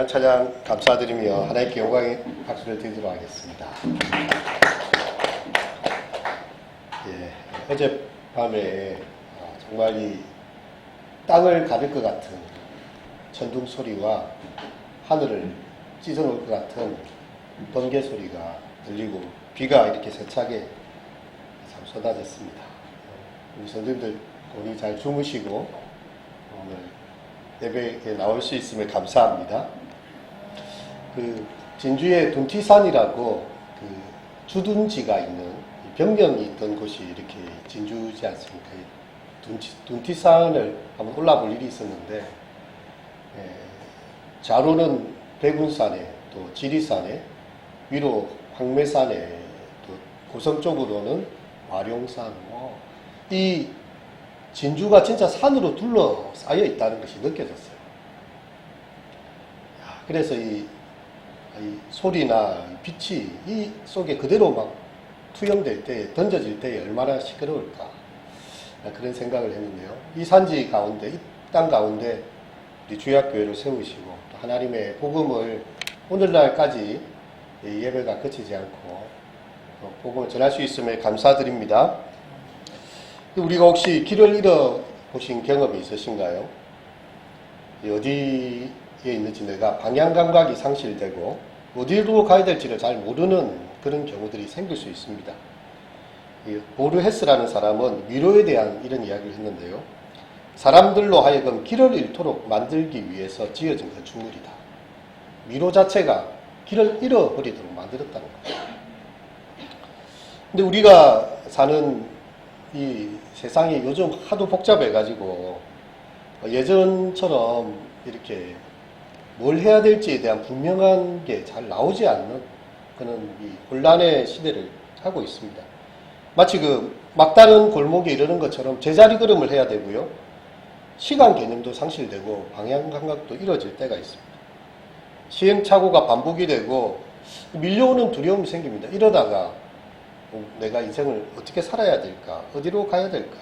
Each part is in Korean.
귀한 찬양 감사드리며 하나님께 영광의 박수를 드리도록 하겠습니다. 어젯밤에 정말 이 땅을 가를 것 같은 천둥 소리와 하늘을 찢어놓을 것 같은 번개 소리가 들리고 비가 이렇게 세차게 참 쏟아졌습니다. 우리 성도님들 오늘 잘 주무시고 오늘 예배에 나올 수 있음을 감사합니다. 진주에 둔티산이라고 주둔지가 있는 병명이 있던 곳이 이렇게 진주지 않습니까? 둔티산을 한번 올라볼 일이 있었는데, 좌로는 백운산에 또 지리산에, 위로 황매산에, 또 고성 쪽으로는 와룡산, 이 진주가 진짜 산으로 둘러싸여 있다는 것이 느껴졌어요. 그래서 이 소리나 빛이 이 속에 그대로 막 투영될 때, 던져질 때 얼마나 시끄러울까, 그런 생각을 했는데요. 이 산지 가운데, 이 땅 가운데 우리 주약교회를 세우시고 또 하나님의 복음을 오늘날까지 예배가 그치지 않고 복음을 전할 수 있음에 감사드립니다. 우리가 혹시 길을 잃어보신 경험이 있으신가요? 어디에 있는지 내가 방향 감각이 상실되고 어디로 가야 될지를 잘 모르는 그런 경우들이 생길 수 있습니다. 보르헤스라는 사람은 미로에 대한 이런 이야기를 했는데요. 사람들로 하여금 길을 잃도록 만들기 위해서 지어진 건축물이다. 미로 자체가 길을 잃어버리도록 만들었다는 거죠. 근데 우리가 사는 이 세상이 요즘 하도 복잡해가지고 예전처럼 이렇게 뭘 해야 될지에 대한 분명한 게 잘 나오지 않는 그런 이 혼란의 시대를 하고 있습니다. 마치 막다른 골목에 이르는 것처럼 제자리 걸음을 해야 되고요. 시간 개념도 상실되고 방향 감각도 잃어질 때가 있습니다. 시행착오가 반복이 되고 밀려오는 두려움이 생깁니다. 이러다가 내가 인생을 어떻게 살아야 될까? 어디로 가야 될까?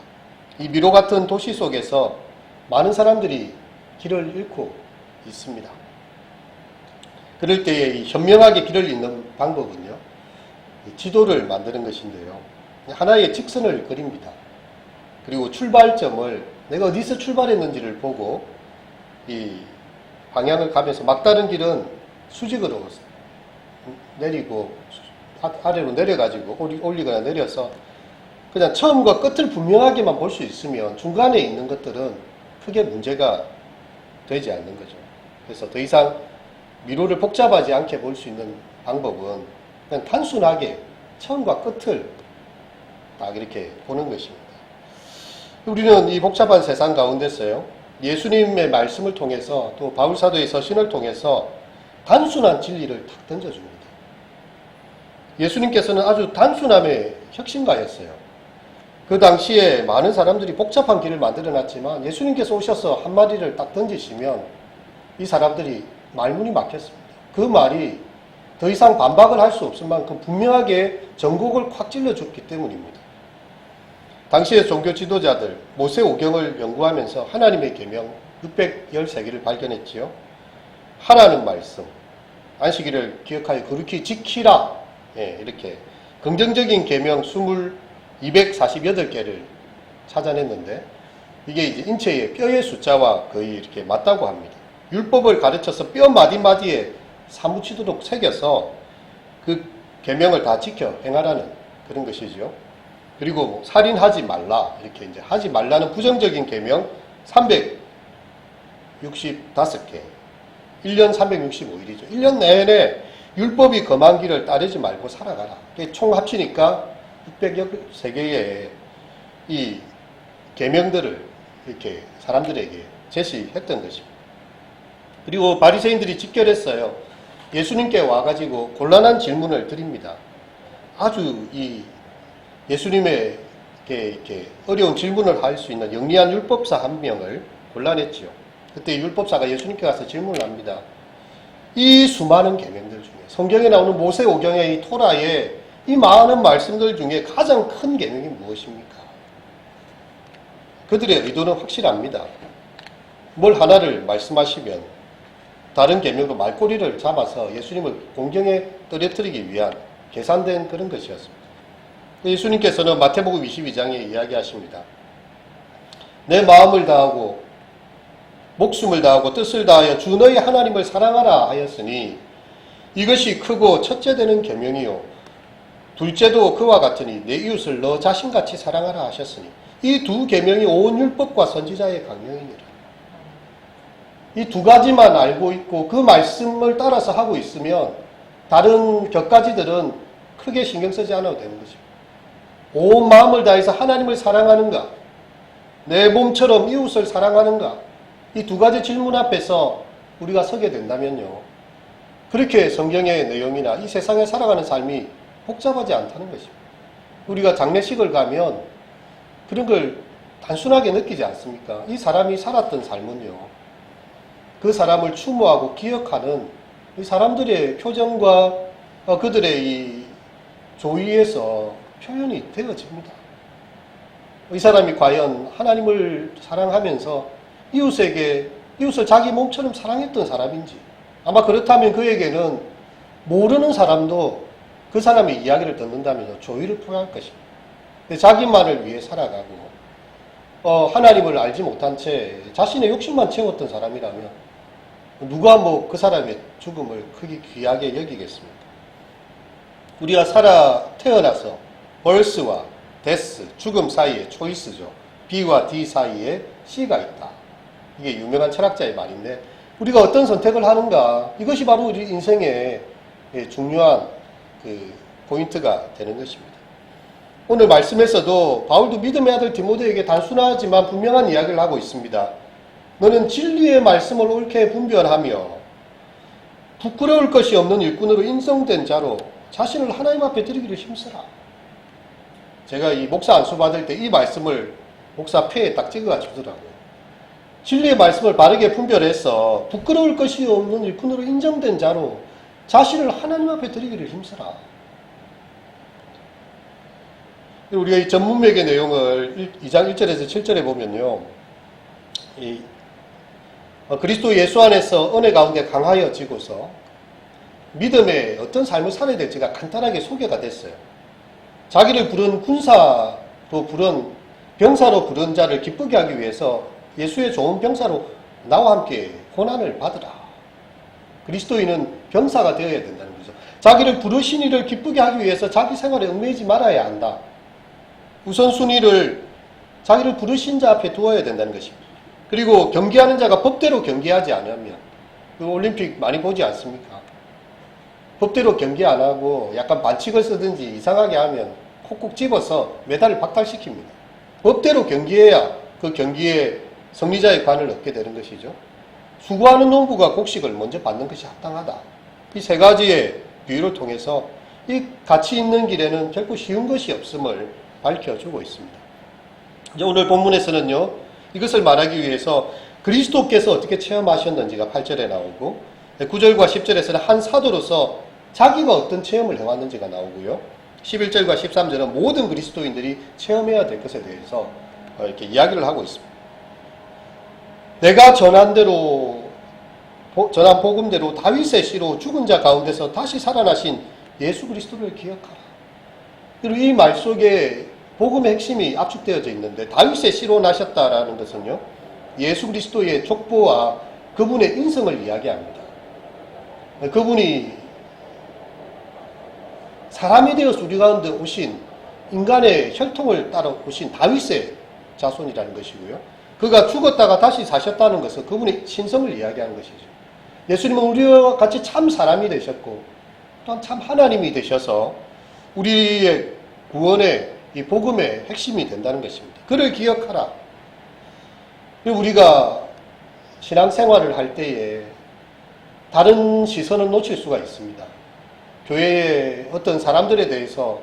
이 미로 같은 도시 속에서 많은 사람들이 길을 잃고 있습니다. 그럴 때에 현명하게 길을 잇는 방법은요, 지도를 만드는 것인데요. 하나의 직선을 그립니다. 그리고 출발점을 내가 어디서 출발했는지를 보고 이 방향을 가면서 막다른 길은 수직으로 내리고 아래로 내려가지고 올리거나 내려서 그냥 처음과 끝을 분명하게만 볼 수 있으면 중간에 있는 것들은 크게 문제가 되지 않는 거죠. 그래서 더 이상 미로를 복잡하지 않게 볼 수 있는 방법은 그냥 단순하게 처음과 끝을 딱 이렇게 보는 것입니다. 우리는 이 복잡한 세상 가운데서요, 예수님의 말씀을 통해서 또 바울사도의 서신을 통해서 단순한 진리를 탁 던져줍니다. 예수님께서는 아주 단순함의 혁신가였어요. 그 당시에 많은 사람들이 복잡한 길을 만들어 놨지만 예수님께서 오셔서 한마디를 딱 던지시면 이 사람들이 말문이 막혔습니다. 그 말이 더 이상 반박을 할 수 없을 만큼 분명하게 전곡을 콱 찔러줬기 때문입니다. 당시의 종교 지도자들 모세오경을 연구하면서 하나님의 계명 613개를 발견했지요. 하라는 말씀, 안식일을 기억하여 거룩히 지키라, 이렇게 긍정적인 계명 248개를 찾아냈는데 이게 이제 인체의 뼈의 숫자와 거의 이렇게 맞다고 합니다. 율법을 가르쳐서 뼈 마디마디에 사무치도록 새겨서 그 계명을 다 지켜 행하라는 그런 것이죠. 그리고 살인하지 말라, 이렇게 이제 하지 말라는 부정적인 계명 365개, 1년 365일이죠. 1년 내내 율법이 금한 길을 따르지 말고 살아가라. 총 합치니까 613개의 이 계명들을 이렇게 사람들에게 제시했던 것입니다. 그리고 바리새인들이 직결했어요. 예수님께 와가지고 곤란한 질문을 드립니다. 아주 이 예수님에게 이렇게 어려운 질문을 할 수 있는 영리한 율법사 한 명을 곤란했지요. 그때 율법사가 예수님께 가서 질문을 합니다. 이 수많은 계명들 중에 성경에 나오는 모세오경의 이 토라의 이 많은 말씀들 중에 가장 큰 계명이 무엇입니까? 그들의 의도는 확실합니다. 뭘 하나를 말씀하시면 다른 계명으로 말꼬리를 잡아서 예수님을 공경에 떨어뜨리기 위한 계산된 그런 것이었습니다. 예수님께서는 마태복음 22장에 이야기하십니다. 내 마음을 다하고 목숨을 다하고 뜻을 다하여 주 너희 하나님을 사랑하라 하였으니 이것이 크고 첫째 되는 계명이요 둘째도 그와 같으니 내 이웃을 너 자신같이 사랑하라 하셨으니 이 두 계명이 온 율법과 선지자의 강령이니라. 이 두 가지만 알고 있고 그 말씀을 따라서 하고 있으면 다른 격가지들은 크게 신경 쓰지 않아도 되는 것입니다. 온 마음을 다해서 하나님을 사랑하는가, 내 몸처럼 이웃을 사랑하는가, 이 두 가지 질문 앞에서 우리가 서게 된다면요, 그렇게 성경의 내용이나 이 세상에 살아가는 삶이 복잡하지 않다는 것입니다. 우리가 장례식을 가면 그런 걸 단순하게 느끼지 않습니까? 이 사람이 살았던 삶은요, 그 사람을 추모하고 기억하는 이 사람들의 표정과 그들의 이 조의에서 표현이 되어집니다. 이 사람이 과연 하나님을 사랑하면서 이웃을 자기 몸처럼 사랑했던 사람인지, 아마 그렇다면 그에게는 모르는 사람도 그 사람의 이야기를 듣는다면서 조의를 표할 것입니다. 자기만을 위해 살아가고 하나님을 알지 못한 채 자신의 욕심만 채웠던 사람이라면 누가 그 사람의 죽음을 크게 귀하게 여기겠습니까? 우리가 태어나서 birth와 death, 죽음 사이에 choice죠. B와 D 사이에 C가 있다. 이게 유명한 철학자의 말인데, 우리가 어떤 선택을 하는가, 이것이 바로 우리 인생의 중요한 포인트가 되는 것입니다. 오늘 말씀에서도 바울도 믿음의 아들 디모데에게 단순하지만 분명한 이야기를 하고 있습니다. 너는 진리의 말씀을 옳게 분별하며 부끄러울 것이 없는 일꾼으로 인정된 자로 자신을 하나님 앞에 드리기를 힘쓰라. 제가 이 목사 안수 받을 때 이 말씀을 목사 폐에 딱 찍어가지고 주더라고요. 진리의 말씀을 바르게 분별해서 부끄러울 것이 없는 일꾼으로 인정된 자로 자신을 하나님 앞에 드리기를 힘쓰라. 우리가 이 전문맥의 내용을 2장 1절에서 7절에 보면요, 그리스도 예수 안에서 은혜 가운데 강하여지고서 믿음의 어떤 삶을 살아야 될지가 간단하게 소개가 됐어요. 자기를 부른 병사로 부른 자를 기쁘게 하기 위해서 예수의 좋은 병사로 나와 함께 고난을 받으라. 그리스도인은 병사가 되어야 된다는 거죠. 자기를 부르신 이를 기쁘게 하기 위해서 자기 생활에 얽매이지 말아야 한다. 우선순위를 자기를 부르신 자 앞에 두어야 된다는 것입니다. 그리고 경기하는 자가 법대로 경기하지 않으면, 올림픽 많이 보지 않습니까? 법대로 경기 안 하고 약간 반칙을 쓰든지 이상하게 하면 콕콕 집어서 메달을 박탈시킵니다. 법대로 경기해야 그 경기에 승리자의 관을 얻게 되는 것이죠. 수고하는 농부가 곡식을 먼저 받는 것이 합당하다. 이 세 가지의 비유를 통해서 이 가치 있는 길에는 결코 쉬운 것이 없음을 밝혀주고 있습니다. 이제 오늘 본문에서는요, 이것을 말하기 위해서 그리스도께서 어떻게 체험하셨는지가 8절에 나오고, 9절과 10절에서는 한 사도로서 자기가 어떤 체험을 해왔는지가 나오고요, 11절과 13절은 모든 그리스도인들이 체험해야 될 것에 대해서 이렇게 이야기를 하고 있습니다. 내가 전한 복음대로 다윗의 씨로 죽은 자 가운데서 다시 살아나신 예수 그리스도를 기억하라. 그리고 이 말 속에 복음의 핵심이 압축되어져 있는데, 다윗의 씨로 나셨다라는 것은요, 예수 그리스도의 족보와 그분의 인성을 이야기합니다. 그분이 사람이 되어서 우리 가운데 오신, 인간의 혈통을 따라 오신 다윗의 자손이라는 것이고요, 그가 죽었다가 다시 사셨다는 것은 그분의 신성을 이야기하는 것이죠. 예수님은 우리와 같이 참 사람이 되셨고 또한 참 하나님이 되셔서 우리의 구원의 이 복음의 핵심이 된다는 것입니다. 그를 기억하라. 우리가 신앙생활을 할 때에 다른 시선을 놓칠 수가 있습니다. 교회의 어떤 사람들에 대해서,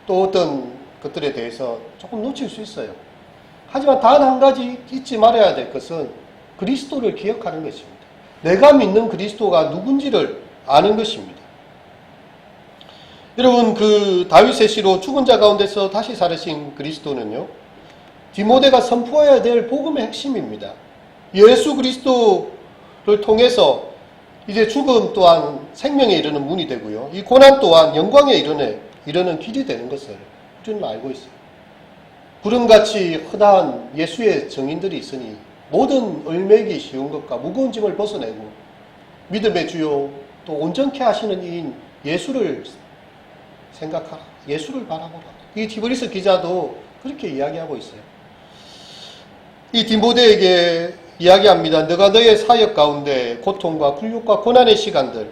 또 어떤 것들에 대해서 조금 놓칠 수 있어요. 하지만 단 한 가지 잊지 말아야 될 것은 그리스도를 기억하는 것입니다. 내가 믿는 그리스도가 누군지를 아는 것입니다. 여러분, 그 다윗의 씨로 죽은 자 가운데서 다시 살으신 그리스도는요, 디모데가 선포해야 될 복음의 핵심입니다. 예수 그리스도를 통해서 이제 죽음 또한 생명에 이르는 문이 되고요. 이 고난 또한 영광에 이르는 길이 되는 것을 우리는 알고 있어요. 구름같이 흔한 예수의 증인들이 있으니 모든 을매기 쉬운 것과 무거운 짐을 벗어내고 믿음의 주요 또 온전케 하시는 이인 예수를 생각하라. 예수를 바라보라. 이 디모데서 기자도 그렇게 이야기하고 있어요. 이 디모데에게 이야기합니다. 너가 너의 사역 가운데 고통과 굴욕과 고난의 시간들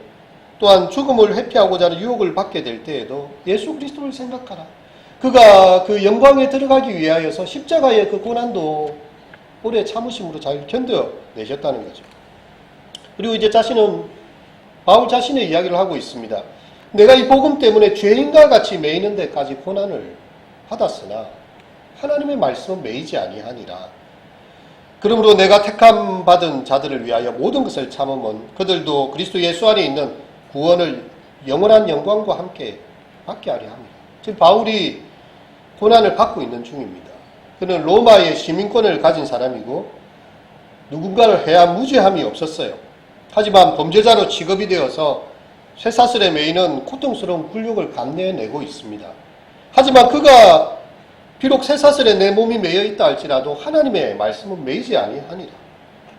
또한 죽음을 회피하고자 하는 유혹을 받게 될 때에도 예수 그리스도를 생각하라. 그가 그 영광에 들어가기 위하여서 십자가의 그 고난도 오래 참으심으로 잘 견뎌내셨다는 거죠. 그리고 이제 바울 자신의 이야기를 하고 있습니다. 내가 이 복음 때문에 죄인과 같이 매이는 데까지 고난을 받았으나 하나님의 말씀은 매이지 아니하니라. 그러므로 내가 택함 받은 자들을 위하여 모든 것을 참으면 그들도 그리스도 예수 안에 있는 구원을 영원한 영광과 함께 받게 하려 합니다. 지금 바울이 고난을 받고 있는 중입니다. 그는 로마의 시민권을 가진 사람이고 누군가를 해야 무죄함이 없었어요. 하지만 범죄자로 취급이 되어서 쇠사슬에 매이는 고통스러운 굴욕을 감내내고 있습니다. 하지만 그가 비록 쇠사슬에 내 몸이 매여 있다 할지라도 하나님의 말씀은 매이지 아니하니라.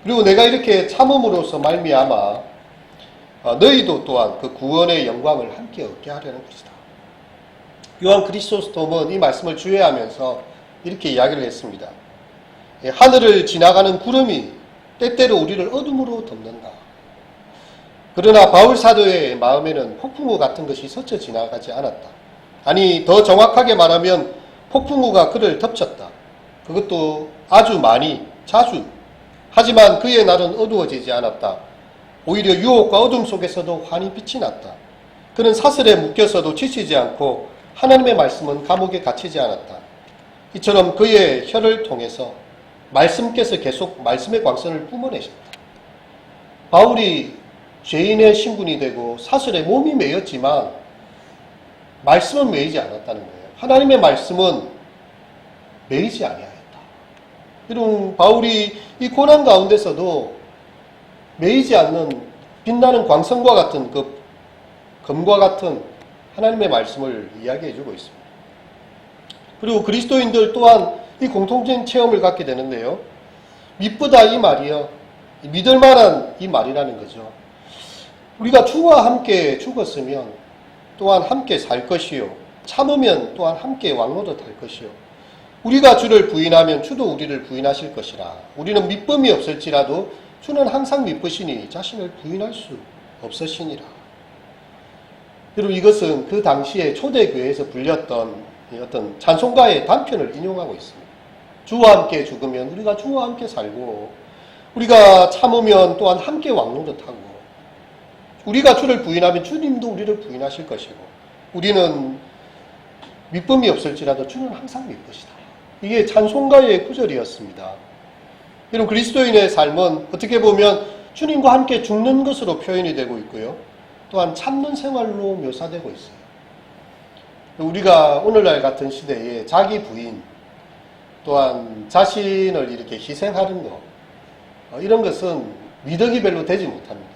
그리고 내가 이렇게 참음으로써 말미암아 너희도 또한 그 구원의 영광을 함께 얻게 하려는 것이다. 요한 크리소스톰은 이 말씀을 주의하면서 이렇게 이야기를 했습니다. 하늘을 지나가는 구름이 때때로 우리를 어둠으로 덮는다. 그러나 바울 사도의 마음에는 폭풍우 같은 것이 스쳐 지나가지 않았다. 아니 더 정확하게 말하면 폭풍우가 그를 덮쳤다. 그것도 아주 많이, 자주. 하지만 그의 날은 어두워지지 않았다. 오히려 유혹과 어둠 속에서도 환히 빛이 났다. 그는 사슬에 묶여서도 지치지 않고 하나님의 말씀은 감옥에 갇히지 않았다. 이처럼 그의 혀를 통해서 말씀께서 계속 말씀의 광선을 뿜어내셨다. 바울이 죄인의 신분이 되고 사슬에 몸이 매였지만 말씀은 매이지 않았다는 거예요. 하나님의 말씀은 매이지 아니하였다. 이런 바울이 이 고난 가운데서도 매이지 않는 빛나는 광선과 같은 그 검과 같은 하나님의 말씀을 이야기해 주고 있습니다. 그리고 그리스도인들 또한 이 공통적인 체험을 갖게 되는데요. 미쁘다 이 말이요. 믿을 만한 이 말이라는 거죠. 우리가 주와 함께 죽었으면 또한 함께 살 것이요. 참으면 또한 함께 왕노릇할 것이요. 우리가 주를 부인하면 주도 우리를 부인하실 것이라. 우리는 믿음이 없을지라도 주는 항상 믿으시니 자신을 부인할 수 없으시니라. 여러분 이것은 그 당시에 초대교회에서 불렸던 어떤 찬송가의 단편을 인용하고 있습니다. 주와 함께 죽으면 우리가 주와 함께 살고 우리가 참으면 또한 함께 왕노릇하고 우리가 주를 부인하면 주님도 우리를 부인하실 것이고 우리는 믿음이 없을지라도 주는 항상 믿으시다. 이게 찬송가의 구절이었습니다. 이런 그리스도인의 삶은 어떻게 보면 주님과 함께 죽는 것으로 표현이 되고 있고요. 또한 참는 생활로 묘사되고 있어요. 우리가 오늘날 같은 시대에 자기 부인 또한 자신을 이렇게 희생하는 것 이런 것은 미덕이 별로 되지 못합니다.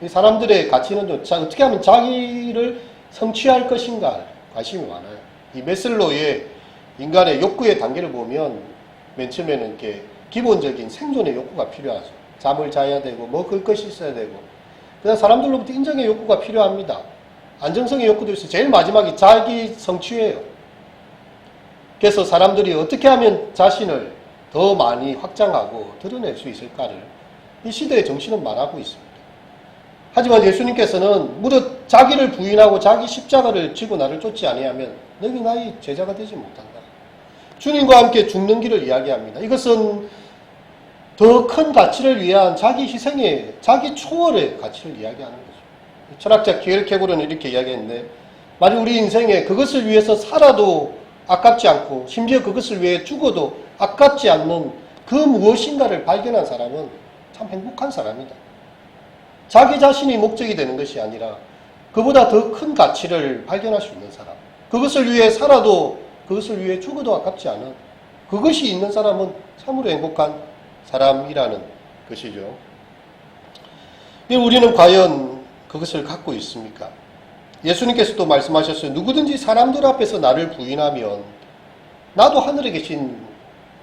이 사람들의 가치는 어떻게 하면 자기를 성취할 것인가 관심이 많아요. 이 메슬로의 인간의 욕구의 단계를 보면 맨 처음에는 이렇게 기본적인 생존의 욕구가 필요하죠. 잠을 자야 되고 먹을 것이 있어야 되고 그다음 사람들로부터 인정의 욕구가 필요합니다. 안정성의 욕구도 있어요. 제일 마지막이 자기 성취예요. 그래서 사람들이 어떻게 하면 자신을 더 많이 확장하고 드러낼 수 있을까를 이 시대의 정신은 말하고 있습니다. 하지만 예수님께서는 무릇 자기를 부인하고 자기 십자가를 지고 나를 쫓지 아니하면 너희 나의 제자가 되지 못한다. 주님과 함께 죽는 길을 이야기합니다. 이것은 더 큰 가치를 위한 자기 희생의 자기 초월의 가치를 이야기하는 거죠. 철학자 키엘케고르는 이렇게 이야기했는데 만약 우리 인생에 그것을 위해서 살아도 아깝지 않고 심지어 그것을 위해 죽어도 아깝지 않는 그 무엇인가를 발견한 사람은 참 행복한 사람이다. 자기 자신이 목적이 되는 것이 아니라 그보다 더 큰 가치를 발견할 수 있는 사람. 그것을 위해 살아도 그것을 위해 죽어도 아깝지 않은 그것이 있는 사람은 참으로 행복한 사람이라는 것이죠. 우리는 과연 그것을 갖고 있습니까? 예수님께서도 말씀하셨어요. 누구든지 사람들 앞에서 나를 부인하면 나도 하늘에 계신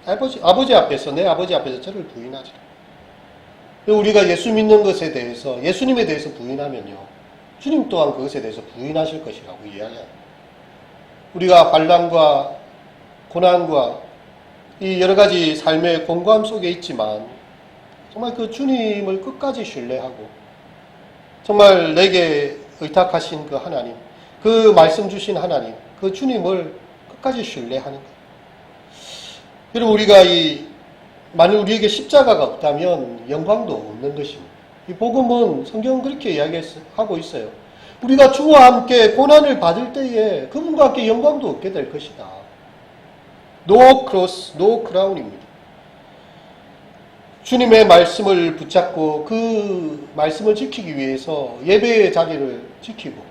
아버지 앞에서, 내 아버지 앞에서 저를 부인하지. 우리가 예수 믿는 것에 대해서, 예수님에 대해서 부인하면요, 주님 또한 그것에 대해서 부인하실 것이라고 이야기합니다. 우리가 환난과 고난과 이 여러 가지 삶의 공고함 속에 있지만 정말 그 주님을 끝까지 신뢰하고 정말 내게 의탁하신 그 하나님, 그 말씀 주신 하나님, 그 주님을 끝까지 신뢰하는 것. 여러분, 우리가 만일 우리에게 십자가가 없다면 영광도 없는 것입니다. 이 복음은 성경은 그렇게 이야기하고 있어요. 우리가 주와 함께 고난을 받을 때에 그분과 함께 영광도 얻게 될 것이다. No cross, no crown입니다. 주님의 말씀을 붙잡고 그 말씀을 지키기 위해서 예배의 자리를 지키고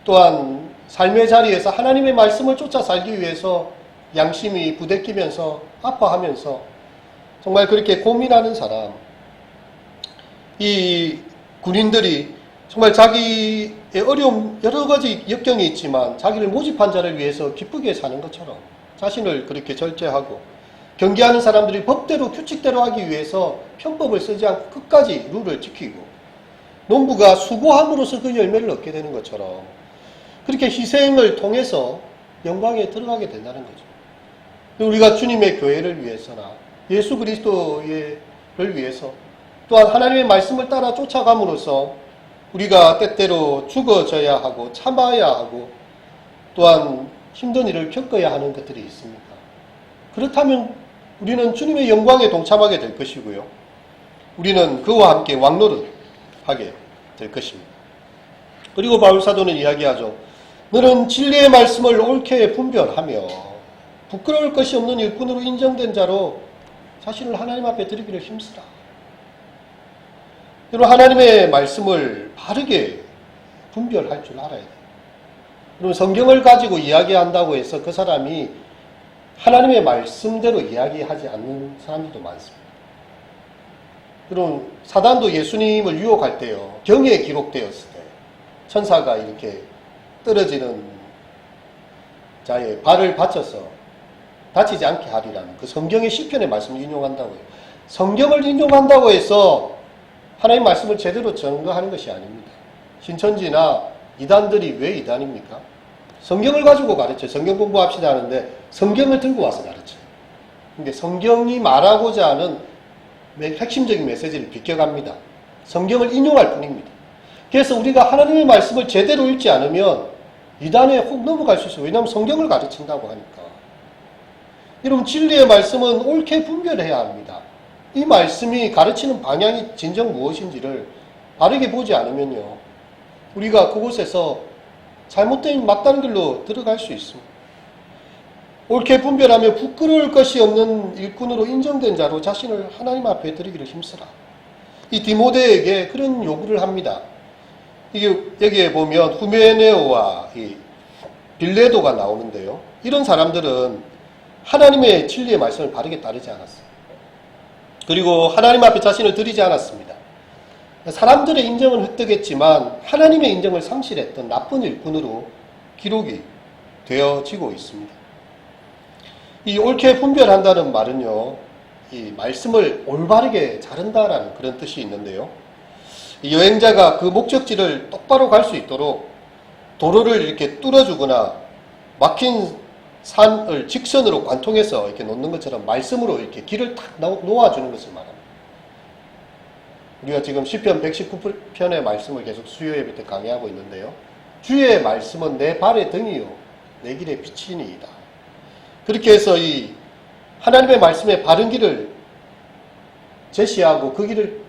또한 삶의 자리에서 하나님의 말씀을 쫓아 살기 위해서 양심이 부대끼면서 아파하면서 정말 그렇게 고민하는 사람, 이 군인들이 정말 자기의 어려움 여러 가지 역경이 있지만 자기를 모집한 자를 위해서 기쁘게 사는 것처럼 자신을 그렇게 절제하고 경계하는 사람들이 법대로 규칙대로 하기 위해서 편법을 쓰지 않고 끝까지 룰을 지키고 농부가 수고함으로써 그 열매를 얻게 되는 것처럼 그렇게 희생을 통해서 영광에 들어가게 된다는 거죠. 우리가 주님의 교회를 위해서나 예수 그리스도를 위해서 또한 하나님의 말씀을 따라 쫓아감으로써 우리가 때때로 죽어져야 하고 참아야 하고 또한 힘든 일을 겪어야 하는 것들이 있습니다. 그렇다면 우리는 주님의 영광에 동참하게 될 것이고요. 우리는 그와 함께 왕노릇 하게 될 것입니다. 그리고 바울사도는 이야기하죠. 너는 진리의 말씀을 옳게 분별하며 부끄러울 것이 없는 일꾼으로 인정된 자로 자신을 하나님 앞에 드리기를 힘쓰라. 여러분, 하나님의 말씀을 바르게 분별할 줄 알아야 돼요. 여러분, 성경을 가지고 이야기한다고 해서 그 사람이 하나님의 말씀대로 이야기하지 않는 사람들도 많습니다. 여러분, 사단도 예수님을 유혹할 때요, 경에 기록되었을 때 천사가 이렇게 떨어지는 자의 발을 받쳐서 다치지 않게 하리라는 그 성경의 시편의 말씀을 인용한다고 해요. 성경을 인용한다고 해서 하나님 말씀을 제대로 증거하는 것이 아닙니다. 신천지나 이단들이 왜 이단입니까? 성경을 가지고 가르쳐요. 성경 공부합시다 하는데 성경을 들고 와서 가르쳐요. 근데 성경이 말하고자 하는 핵심적인 메시지를 비껴갑니다. 성경을 인용할 뿐입니다. 그래서 우리가 하나님의 말씀을 제대로 읽지 않으면 이단에 혹 넘어갈 수 있어요. 왜냐하면 성경을 가르친다고 하니까. 여러분, 진리의 말씀은 옳게 분별해야 합니다. 이 말씀이 가르치는 방향이 진정 무엇인지를 바르게 보지 않으면요, 우리가 그곳에서 잘못된 막다른 길로 들어갈 수 있습니다. 옳게 분별하며 부끄러울 것이 없는 일꾼으로 인정된 자로 자신을 하나님 앞에 드리기를 힘쓰라. 이 디모데에게 그런 요구를 합니다. 이게 여기에 보면 후메네오와 이 빌레도가 나오는데요. 이런 사람들은 하나님의 진리의 말씀을 바르게 따르지 않았어요. 그리고 하나님 앞에 자신을 드리지 않았습니다. 사람들의 인정은 획득했지만 하나님의 인정을 상실했던 나쁜 일꾼으로 기록이 되어지고 있습니다. 이 옳게 분별한다는 말은요, 이 말씀을 올바르게 자른다라는 그런 뜻이 있는데요. 이 여행자가 그 목적지를 똑바로 갈 수 있도록 도로를 이렇게 뚫어주거나 막힌 산을 직선으로 관통해서 이렇게 놓는 것처럼 말씀으로 이렇게 길을 탁 놓아주는 것을 말합니다. 우리가 지금 시편 119편의 말씀을 계속 수요 예배 때 강의하고 있는데요. 주의 말씀은 내 발의 등이요 내 길의 빛이니이다. 그렇게 해서 이 하나님의 말씀의 바른 길을 제시하고 그 길을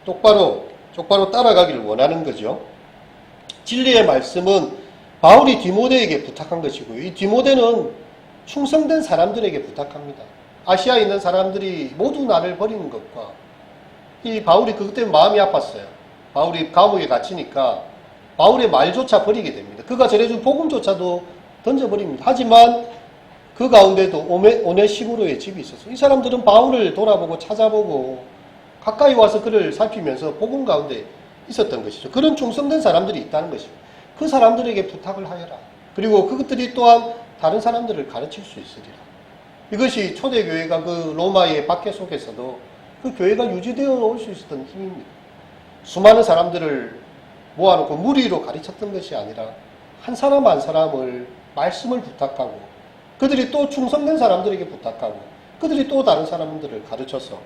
똑바로 따라가기를 원하는 거죠. 진리의 말씀은 바울이 디모데에게 부탁한 것이고요. 이 디모데는 충성된 사람들에게 부탁합니다. 아시아에 있는 사람들이 모두 나를 버리는 것과 이 바울이 그것 때문에 마음이 아팠어요. 바울이 감옥에 갇히니까 바울의 말조차 버리게 됩니다. 그가 전해준 복음조차도 던져버립니다. 하지만 그 가운데도 오네시무로의 집이 있었어요. 이 사람들은 바울을 돌아보고 찾아보고 가까이 와서 그를 살피면서 복음 가운데 있었던 것이죠. 그런 충성된 사람들이 있다는 것이죠. 그 사람들에게 부탁을 하여라. 그리고 그것들이 또한 다른 사람들을 가르칠 수 있으리라. 이것이 초대교회가 그 로마의 박해 속에서도 그 교회가 유지되어 올 수 있었던 힘입니다. 수많은 사람들을 모아놓고 무리로 가르쳤던 것이 아니라 한 사람 한 사람을 말씀을 부탁하고 그들이 또 충성된 사람들에게 부탁하고 그들이 또 다른 사람들을 가르쳐서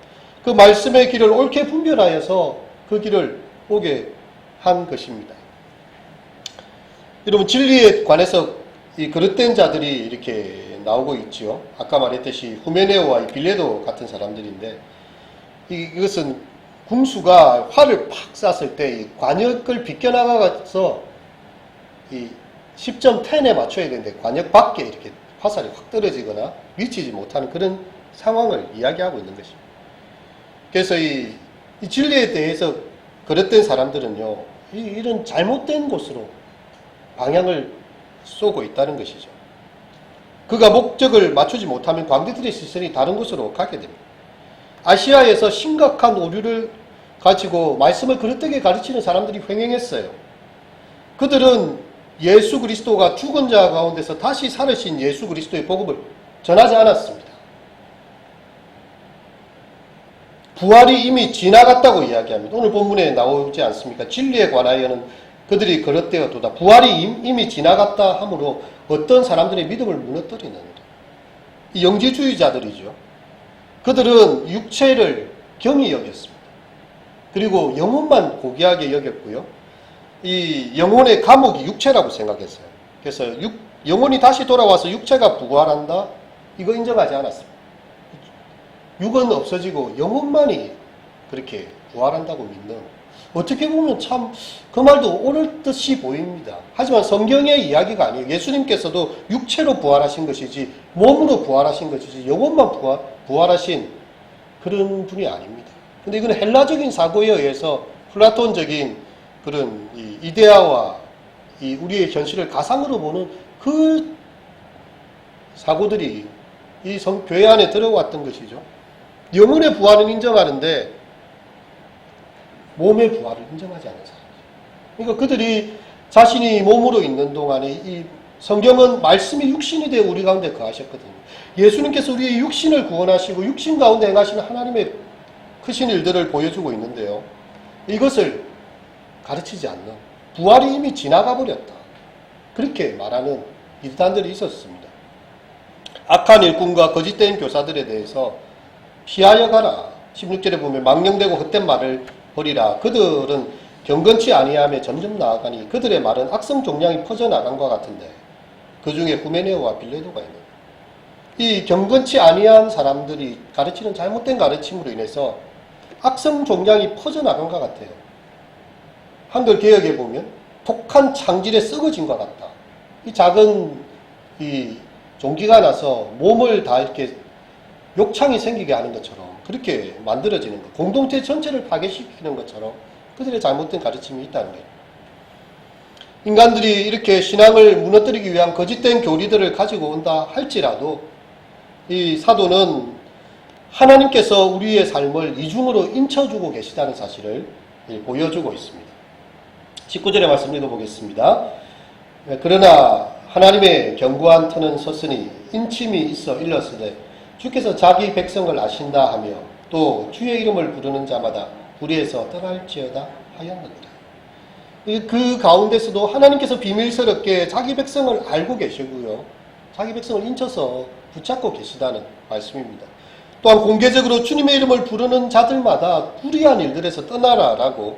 그 말씀의 길을 옳게 분별하여서 그 길을 오게 한 것입니다. 여러분, 진리에 관해서 이 그릇된 자들이 이렇게 나오고 있지요. 아까 말했듯이 후메네오와 빌레도 같은 사람들인데 이것은 궁수가 활을 팍 쐈을 때 이 관역을 비껴나가서 이 10점 10에 맞춰야 되는데 관역 밖에 이렇게 화살이 확 떨어지거나 미치지 못하는 그런 상황을 이야기하고 있는 것입니다. 그래서 이 진리에 대해서 그릇된 사람들은요, 이런 잘못된 곳으로 방향을 쏘고 있다는 것이죠. 그가 목적을 맞추지 못하면 광대들의 시선이 다른 곳으로 가게 됩니다. 아시아에서 심각한 오류를 가지고 말씀을 그릇되게 가르치는 사람들이 횡행했어요. 그들은 예수 그리스도가 죽은 자 가운데서 다시 살으신 예수 그리스도의 복음을 전하지 않았습니다. 부활이 이미 지나갔다고 이야기합니다. 오늘 본문에 나오지 않습니까? 진리에 관하여는 그들이 그릇되었도다. 부활이 이미 지나갔다 하므로 어떤 사람들의 믿음을 무너뜨리는 이 영지주의자들이죠. 그들은 육체를 경히 여겼습니다. 그리고 영혼만 고귀하게 여겼고요. 이 영혼의 감옥이 육체라고 생각했어요. 그래서 영혼이 다시 돌아와서 육체가 부활한다? 이거 인정하지 않았습니다. 육은 없어지고 영혼만이 그렇게 부활한다고 믿는, 어떻게 보면 참 그 말도 옳을 듯이 보입니다. 하지만 성경의 이야기가 아니에요. 예수님께서도 육체로 부활하신 것이지 몸으로 부활하신 것이지 영혼만 부활하신 그런 분이 아닙니다. 근데 이건 헬라적인 사고에 의해서 플라톤적인 그런 이 이데아와 이 우리의 현실을 가상으로 보는 그 사고들이 이 교회 안에 들어왔던 것이죠. 영혼의 부활은 인정하는데 몸의 부활을 인정하지 않는 사람이죠. 그러니까 그들이 자신이 몸으로 있는 동안에 이 성경은 말씀이 육신이 되어 우리 가운데 거하셨거든요. 예수님께서 우리의 육신을 구원하시고 육신 가운데 행하시는 하나님의 크신 일들을 보여주고 있는데요. 이것을 가르치지 않는, 부활이 이미 지나가 버렸다, 그렇게 말하는 이단들이 있었습니다. 악한 일꾼과 거짓된 교사들에 대해서 피하여 가라. 16절에 보면 망령되고 헛된 말을 버리라. 그들은 경건치 아니하며 점점 나아가니 그들의 말은 악성 종양이 퍼져나간 것 같은데 그 중에 후메네오와 빌레도가 있는, 이 경건치 아니한 사람들이 가르치는 잘못된 가르침으로 인해서 악성 종양이 퍼져나간 것 같아요. 한글 개역에 보면 독한 창질에 썩어진 것 같다. 이 작은 이 종기가 나서 몸을 다 이렇게 욕창이 생기게 하는 것처럼 그렇게 만들어지는 것, 공동체 전체를 파괴시키는 것처럼 그들의 잘못된 가르침이 있다는 거예요. 인간들이 이렇게 신앙을 무너뜨리기 위한 거짓된 교리들을 가지고 온다 할지라도 이 사도는 하나님께서 우리의 삶을 이중으로 인쳐주고 계시다는 사실을 보여주고 있습니다. 19절의 말씀 읽어보겠습니다. 그러나 하나님의 견고한 터는 섰으니 인침이 있어 일렀으되 주께서 자기 백성을 아신다 하며 또 주의 이름을 부르는 자마다 불의에서 떠날지어다 하였느니라. 그 가운데서도 하나님께서 비밀스럽게 자기 백성을 알고 계시고요, 자기 백성을 인쳐서 붙잡고 계시다는 말씀입니다. 또한 공개적으로 주님의 이름을 부르는 자들마다 불의한 일들에서 떠나라라고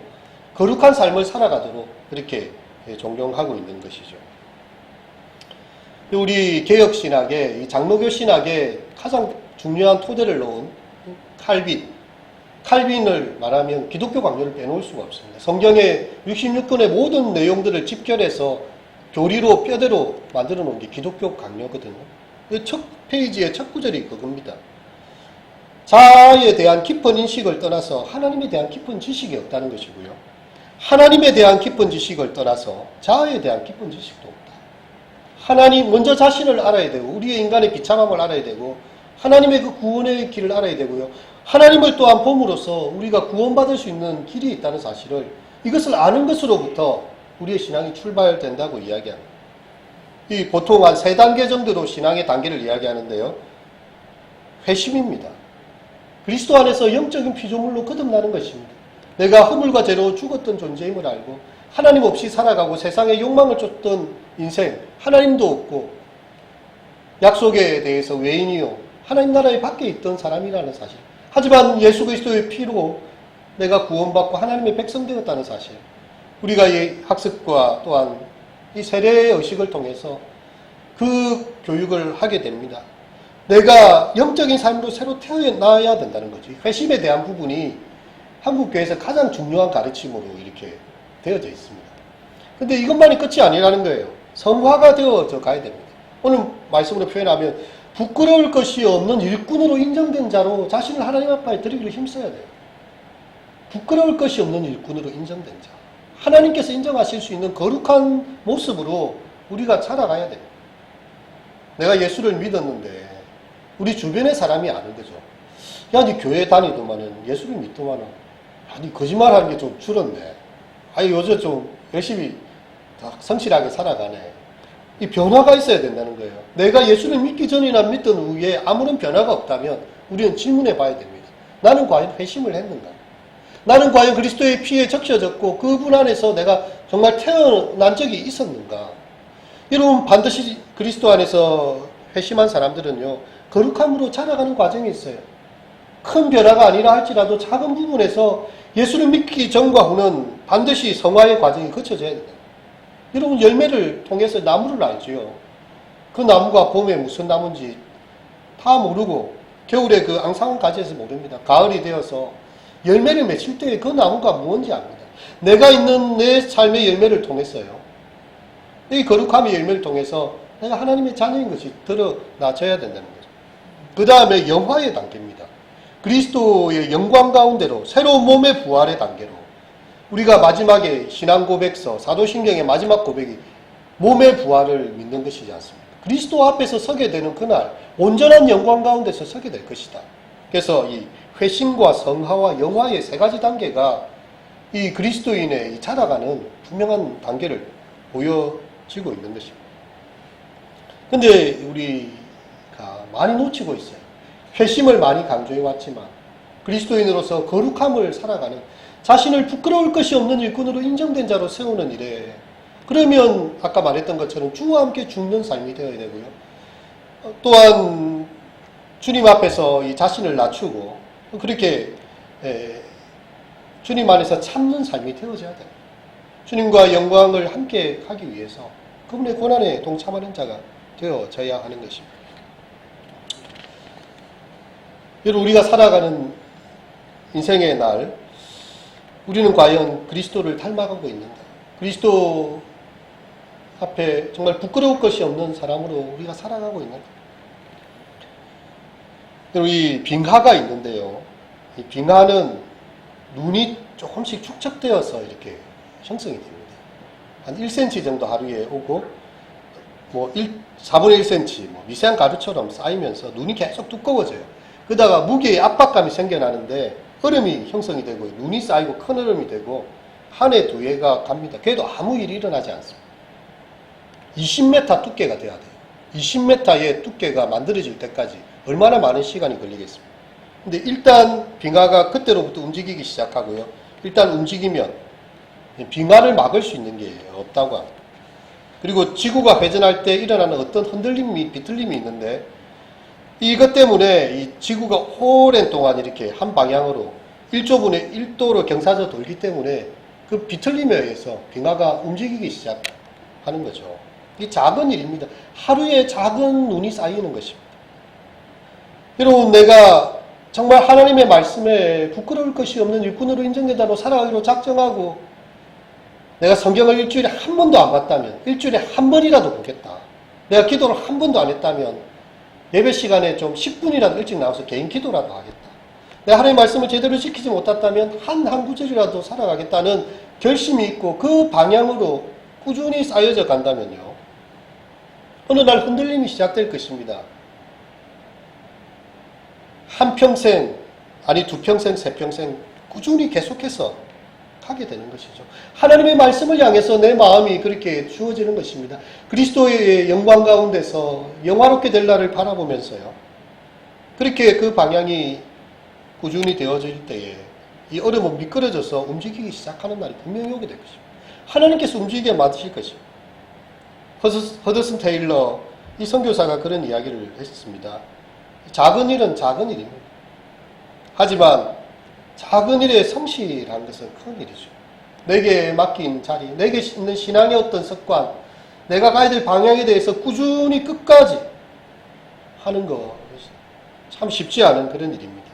거룩한 삶을 살아가도록 그렇게 존경하고 있는 것이죠. 우리 개혁신학의, 이 장로교 신학의 가장 중요한 토대를 놓은 칼빈을 말하면 기독교 강요를 빼놓을 수가 없습니다. 성경의 66권의 모든 내용들을 집결해서 교리로 뼈대로 만들어 놓은 게 기독교 강요거든요. 첫 페이지의 첫 구절이 그겁니다. 자아에 대한 깊은 인식을 떠나서 하나님에 대한 깊은 지식이 없다는 것이고요. 하나님에 대한 깊은 지식을 떠나서 자아에 대한 깊은 지식도 없다. 하나님, 먼저 자신을 알아야 되고 우리의 인간의 비참함을 알아야 되고 하나님의 그 구원의 길을 알아야 되고요. 하나님을 또한 봄으로써 우리가 구원받을 수 있는 길이 있다는 사실을, 이것을 아는 것으로부터 우리의 신앙이 출발된다고 이야기합니다. 이 보통 한 3단계 정도로 신앙의 단계를 이야기하는데요. 회심입니다. 그리스도 안에서 영적인 피조물로 거듭나는 것입니다. 내가 허물과 죄로 죽었던 존재임을 알고 하나님 없이 살아가고 세상의 욕망을 쫓던 인생, 하나님도 없고 약속에 대해서 외인이요 하나님 나라에 밖에 있던 사람이라는 사실, 하지만 예수 그리스도의 피로 내가 구원받고 하나님의 백성 되었다는 사실, 우리가 이 학습과 또한 이 세례의 의식을 통해서 그 교육을 하게 됩니다. 내가 영적인 삶으로 새로 태어나야 된다는 거지. 회심에 대한 부분이 한국교회에서 가장 중요한 가르침으로 이렇게 되어져 있습니다. 근데 이것만이 끝이 아니라는 거예요. 성화가 되어져 가야 됩니다. 오늘 말씀으로 표현하면 부끄러울 것이 없는 일꾼으로 인정된 자로 자신을 하나님 앞에 드리기를 힘써야 돼요. 부끄러울 것이 없는 일꾼으로 인정된 자. 하나님께서 인정하실 수 있는 거룩한 모습으로 우리가 살아가야 됩니다. 내가 예수를 믿었는데 우리 주변의 사람이 아는 거죠. 야, 니 교회 다니더만은 예수를 믿더만은 니 거짓말하는 게 좀 줄었네. 아니 요즘 좀 열심히 성실하게 살아가네. 이 변화가 있어야 된다는 거예요. 내가 예수를 믿기 전이나 믿던 후에 아무런 변화가 없다면 우리는 질문해 봐야 됩니다. 나는 과연 회심을 했는가? 나는 과연 그리스도의 피에 적셔졌고 그분 안에서 내가 정말 태어난 적이 있었는가? 여러분, 반드시 그리스도 안에서 회심한 사람들은요, 거룩함으로 자라가는 과정이 있어요. 큰 변화가 아니라 할지라도 작은 부분에서 예수를 믿기 전과 후는 반드시 성화의 과정이 거쳐져야 된다. 여러분, 열매를 통해서 나무를 알지요. 그 나무가 봄에 무슨 나무인지 다 모르고 겨울에 그 앙상한 가지에서 모릅니다. 가을이 되어서 열매를 맺힐 때 그 나무가 무엇인지 압니다. 내가 있는 내 삶의 열매를 통해서요. 이 거룩함의 열매를 통해서 내가 하나님의 자녀인 것이 드러나져야 된다는 거죠. 그 다음에 영화의 단계입니다. 그리스도의 영광 가운데로 새로운 몸의 부활의 단계로 우리가 마지막에 신앙 고백서 사도신경의 마지막 고백이 몸의 부활을 믿는 것이지 않습니까? 그리스도 앞에서 서게 되는 그날 온전한 영광 가운데서 서게 될 것이다. 그래서 이 회심과 성화와 영화의 3가지 단계가 이 그리스도인의 자라가는 분명한 단계를 보여지고 있는 것입니다. 근데 우리가 많이 놓치고 있어요. 회심을 많이 강조해 왔지만 그리스도인으로서 거룩함을 살아가는, 자신을 부끄러울 것이 없는 일꾼으로 인정된 자로 세우는 일에, 그러면 아까 말했던 것처럼 주와 함께 죽는 삶이 되어야 되고요. 또한 주님 앞에서 이 자신을 낮추고 그렇게 주님 안에서 참는 삶이 되어져야 돼요. 주님과 영광을 함께 하기 위해서 그분의 고난에 동참하는 자가 되어져야 하는 것입니다. 여러분, 우리가 살아가는 인생의 날, 우리는 과연 그리스도를 닮아가고 있는가? 그리스도 앞에 정말 부끄러울 것이 없는 사람으로 우리가 살아가고 있는가? 여러분, 이 빙하가 있는데요. 이 빙하는 눈이 조금씩 축적되어서 이렇게 형성이 됩니다. 한 1cm 정도 하루에 오고, 4분의 1cm, 미세한 가루처럼 쌓이면서 눈이 계속 두꺼워져요. 그러다가 무게의 압박감이 생겨나는데 얼음이 형성이 되고 눈이 쌓이고 큰 얼음이 되고 한 해 두 해가 갑니다. 그래도 아무 일이 일어나지 않습니다. 20m 두께가 돼야 돼요. 20m의 두께가 만들어질 때까지 얼마나 많은 시간이 걸리겠습니까? 근데 일단 빙하가 그때로부터 움직이기 시작하고요. 일단 움직이면 빙하를 막을 수 있는 게 없다고 합니다. 그리고 지구가 회전할 때 일어나는 어떤 흔들림이, 비틀림이 있는데 이것 때문에 이 지구가 오랜 동안 이렇게 한 방향으로 1조분의 1도로 경사져 돌기 때문에 그 비틀림에 의해서 빙하가 움직이기 시작하는 거죠. 이게 작은 일입니다. 하루에 작은 눈이 쌓이는 것입니다. 여러분, 내가 정말 하나님의 말씀에 부끄러울 것이 없는 일꾼으로 인정된다고 살아가기로 작정하고 내가 성경을 일주일에 한 번도 안 봤다면, 일주일에 한 번이라도 보겠다. 내가 기도를 한 번도 안 했다면 예배 시간에 좀 10분이라도 일찍 나와서 개인 기도라도 하겠다. 내가 하나님의 말씀을 제대로 지키지 못했다면 한 구절이라도 살아가겠다는 결심이 있고 그 방향으로 꾸준히 쌓여져 간다면요, 어느 날 흔들림이 시작될 것입니다. 한평생 아니 2평생, 3평생 꾸준히 계속해서 하게 되는 것이죠. 하나님의 말씀을 향해서 내 마음이 그렇게 주어지는 것입니다. 그리스도의 영광 가운데서 영화롭게 될 날을 바라보면서요. 그렇게 그 방향이 꾸준히 되어질 때에 이 얼음은 미끄러져서 움직이기 시작하는 날이 분명히 오게 될 것입니다. 하나님께서 움직이게 만드실 것입니다. 허드슨 테일러 이 선교사가 그런 이야기를 했습니다. 작은 일은 작은 일입니다. 하지만 작은 일에 성실한 것은 큰 일이죠. 내게 맡긴 자리, 내게 있는 신앙의 어떤 습관, 내가 가야 될 방향에 대해서 꾸준히 끝까지 하는 것 참 쉽지 않은 그런 일입니다.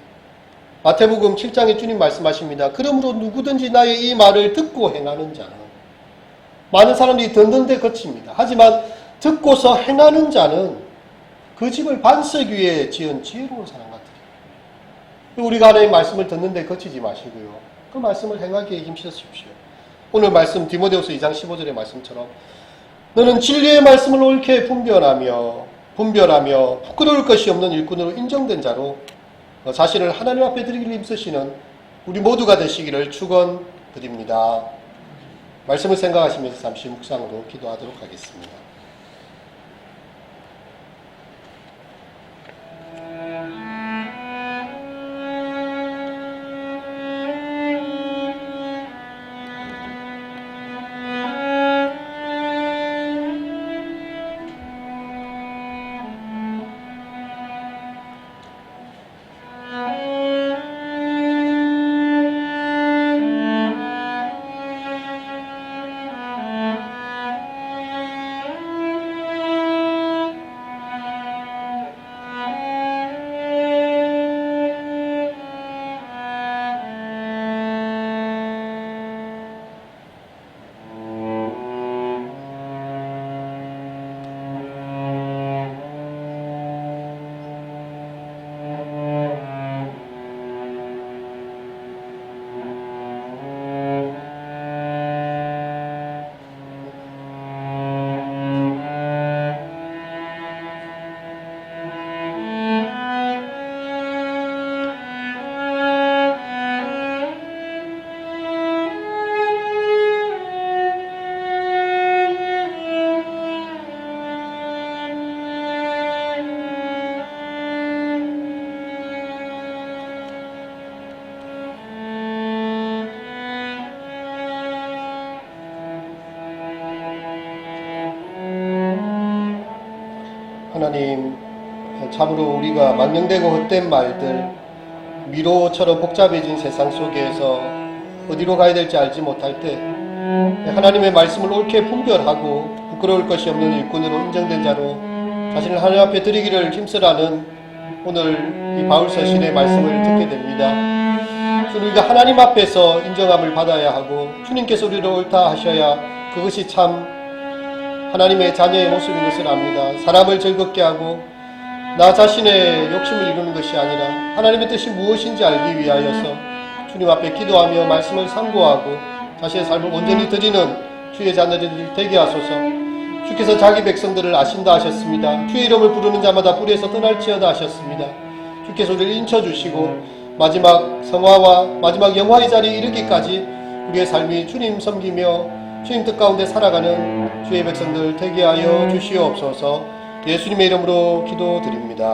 마태복음 7장에 주님 말씀하십니다. 그러므로 누구든지 나의 이 말을 듣고 행하는 자는, 많은 사람들이 듣는데 그칩니다. 하지만 듣고서 행하는 자는 그 집을 반석 위에 지은 지혜로운 사람 같으리라. 우리가 하나님의 말씀을 듣는데 그치지 마시고요. 그 말씀을 행하기에 힘쓰십시오. 오늘 말씀 디모데후서 2장 15절의 말씀처럼 너는 진리의 말씀을 옳게 분별하며 부끄러울 것이 없는 일꾼으로 인정된 자로 자신을 하나님 앞에 드리기를 힘쓰시는 우리 모두가 되시기를 축원드립니다. 말씀을 생각하시면서 잠시 묵상으로 기도하도록 하겠습니다. 하나님, 참으로 우리가 망령되고 헛된 말들, 미로처럼 복잡해진 세상 속에서 어디로 가야 될지 알지 못할 때 하나님의 말씀을 옳게 분별하고 부끄러울 것이 없는 일꾼으로 인정된 자로 자신을 하나님 앞에 드리기를 힘쓰라는 오늘 이 바울서 신의 말씀을 듣게 됩니다. 우리가 하나님 앞에서 인정함을 받아야 하고 주님께서 우리를 옳다 하셔야 그것이 참 하나님의 자녀의 모습인 것을 압니다. 사람을 즐겁게 하고 나 자신의 욕심을 이루는 것이 아니라 하나님의 뜻이 무엇인지 알기 위하여서 주님 앞에 기도하며 말씀을 상고하고 자신의 삶을 온전히 드리는 주의 자녀들이 되게 하소서. 주께서 자기 백성들을 아신다 하셨습니다. 주의 이름을 부르는 자마다 불에서 떠날지어다 하셨습니다. 주께서 우리를 인쳐주시고 마지막 성화와 마지막 영화의 자리에 이르기까지 우리의 삶이 주님 섬기며 주님 뜻 가운데 살아가는 주의 백성들 되게 하여 주시옵소서. 예수님의 이름으로 기도드립니다.